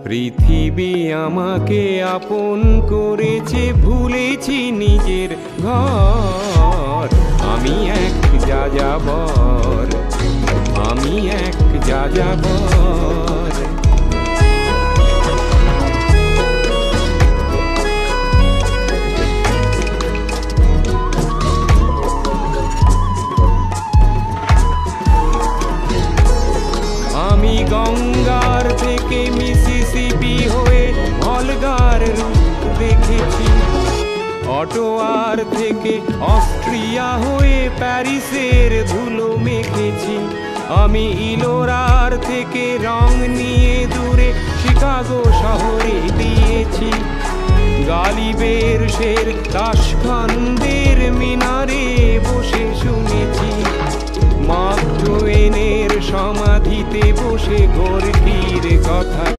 পৃথিবী আমাকে আপন করেছে, ভুলেছি নিজের ঘর। আমি এক যাযাবর, আমি এক যাযাবর। আমি গঙ্গার থেকে মিসিসিপি হয়ে ভলগার রূপ দেখেছি, অটোয়ার থেকে অস্ট্রিয়া হয়ে প্যারিসের ধুলো মেখেছি। আমি ইলোরার থেকে রং নিয়ে দূরে শিকাগো শহরে দিয়েছি। গালিবের শের তাশখন্দের মিনারে বসে শুনেছি। মার্ক টুয়েনের সমাধিতে বসে গোর্কির কথা